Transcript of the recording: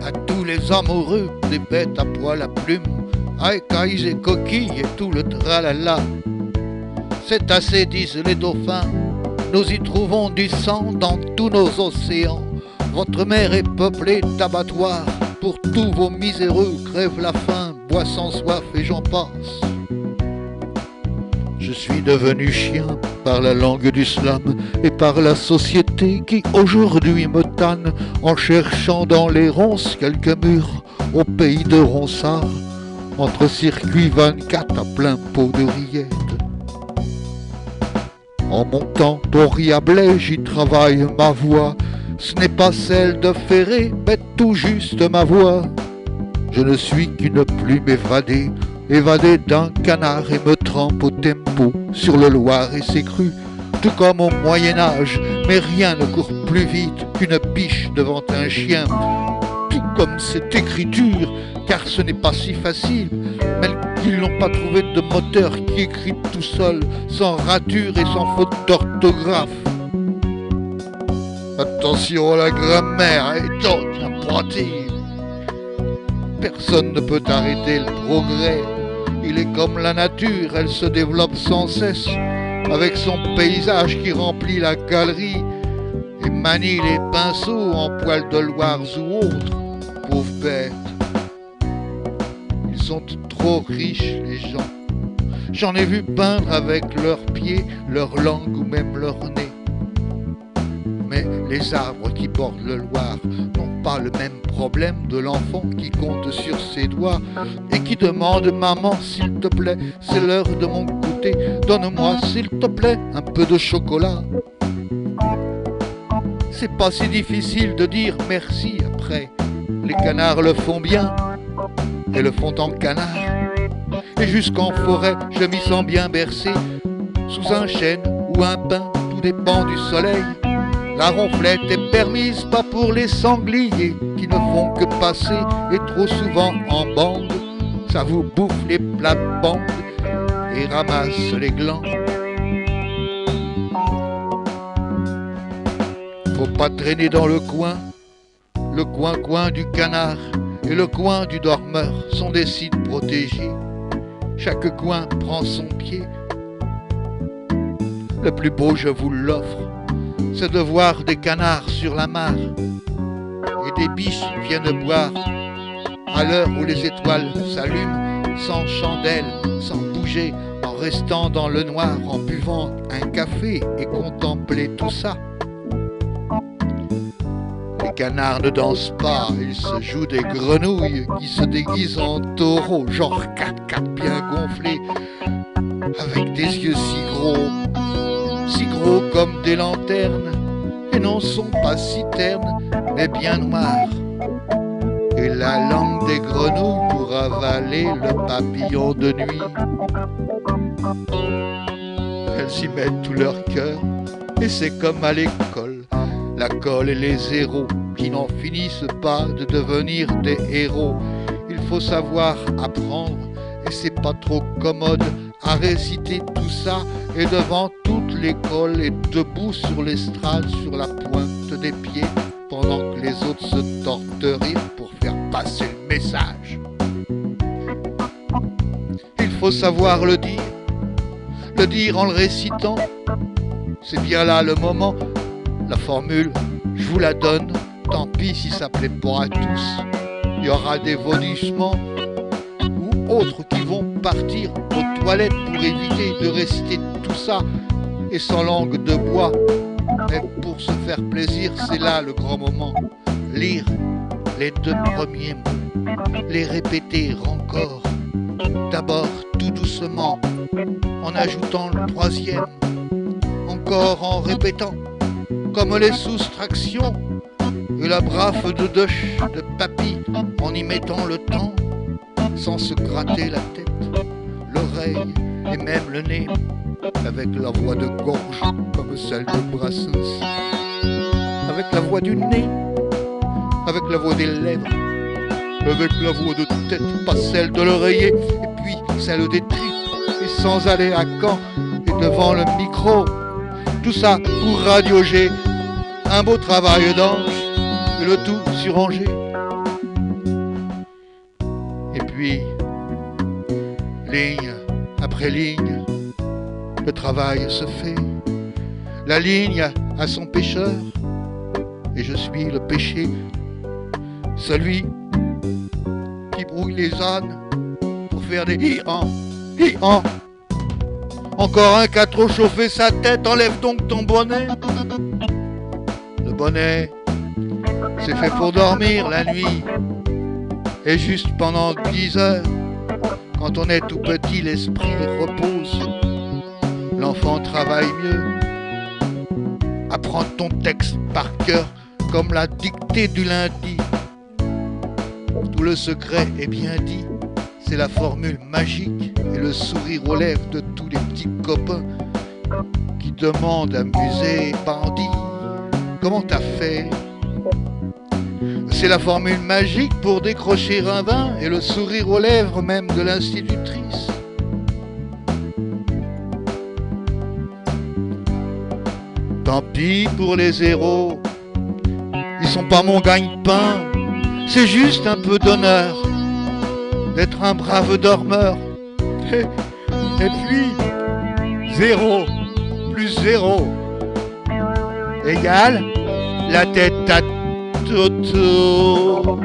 à tous les amoureux des bêtes à poil à plumes, à écailles et coquilles et tout le tralala. C'est assez, disent les dauphins, nous y trouvons du sang dans tous nos océans. Votre mer est peuplée d'abattoirs, pour tous vos miséreux crèvent la faim, bois sans soif et j'en passe. Je suis devenu chien par la langue du slam et par la société qui aujourd'hui me tanne en cherchant dans les ronces quelques murs au pays de Ronsard, entre circuits 24 à plein pot de rillettes. En montant d'Auriablay, j'y travaille ma voix. Ce n'est pas celle de Ferré, mais tout juste ma voix. Je ne suis qu'une plume évadée, évadée d'un canard et me trempe au tempo sur le Loir et ses crues, tout comme au Moyen-Âge, mais rien ne court plus vite qu'une biche devant un chien. Tout comme cette écriture, car ce n'est pas si facile, mais qu'ils n'ont pas trouvé de moteur qui écrit tout seul, sans rature et sans faute d'orthographe. Attention à la grammaire est donc impérative. Personne ne peut arrêter le progrès. Il est comme la nature, elle se développe sans cesse, avec son paysage qui remplit la galerie et manie les pinceaux en poils de Loire ou autres. Pauvres bêtes. Ils sont trop riches, les gens. J'en ai vu peindre avec leurs pieds, leur langue ou même leur nez. Mais les arbres qui bordent le Loir n'ont pas le même problème de l'enfant qui compte sur ses doigts et qui demande « Maman, s'il te plaît, c'est l'heure de mon goûter, donne-moi, s'il te plaît, un peu de chocolat. » C'est pas si difficile de dire merci après. Les canards le font bien et le font en canard. Et jusqu'en forêt, je m'y sens bien bercé, sous un chêne ou un pin, tout dépend du soleil. La ronflette est permise, pas pour les sangliers qui ne font que passer et trop souvent en bande. Ça vous bouffe les plates-bandes et ramasse les glands. Faut pas traîner dans le coin du canard et le coin du dormeur sont des sites protégés. Chaque coin prend son pied. Le plus beau, je vous l'offre, c'est de voir des canards sur la mare et des biches viennent boire à l'heure où les étoiles s'allument, sans chandelle, sans bouger, en restant dans le noir, en buvant un café et contempler tout ça. Les canards ne dansent pas, ils se jouent des grenouilles qui se déguisent en taureaux, genre 4x4 bien gonflés, avec des yeux si gros comme des lanternes, et n'en sont pas si ternes, mais bien noirs. Et la langue des grenouilles pour avaler le papillon de nuit. Elles y mettent tout leur cœur, et c'est comme à l'école, la colle et les zéros qui n'en finissent pas de devenir des héros. Il faut savoir apprendre, et c'est pas trop commode, à réciter tout ça, et devant toute l'école, et debout sur l'estrade, sur la pointe des pieds, pendant que les autres se tordent de rire pour faire passer le message. Il faut savoir le dire en le récitant. C'est bien là le moment, la formule, je vous la donne, tant pis si ça plaît pas à tous. Il y aura des vaudissements ou autres qui vont partir aux toilettes pour éviter de réciter tout ça et sans langue de bois. Mais pour se faire plaisir, c'est là le grand moment. Lire les 2 premiers mots, les répéter encore. D'abord tout doucement, en ajoutant le 3e, encore en répétant, comme les soustractions et la braffe de Doche, de papy, en y mettant le temps, sans se gratter la tête, l'oreille et même le nez, avec la voix de gorge comme celle de Brassens, avec la voix du nez, avec la voix des lèvres, avec la voix de tête, pas celle de l'oreiller, et puis celle des tripes, et sans aller à Caen, et devant le micro, tout ça pour Radio G, un beau travail d'ange, et le tout sur Angers. puis, ligne après ligne, le travail se fait. La ligne a son pêcheur, et je suis le péché, celui qui brouille les ânes pour faire des hi-han, hi-han. Encore un qui a trop chauffé sa tête, enlève donc ton bonnet. Le bonnet, c'est fait pour dormir la nuit, et juste pendant 10 heures, quand on est tout petit, l'esprit repose. L'enfant travaille mieux. Apprends ton texte par cœur comme la dictée du lundi. Tout le secret est bien dit. C'est la formule magique et le sourire aux lèvres de tous les petits copains qui demandent à musée bandit. Comment t'as fait? C'est la formule magique pour décrocher un vin et le sourire aux lèvres même de l'institutrice. Tant pis pour les zéros, ils sont pas mon gagne-pain, c'est juste un peu d'honneur d'être un brave dormeur. Et puis, 0 plus 0 égale la tête à Toto.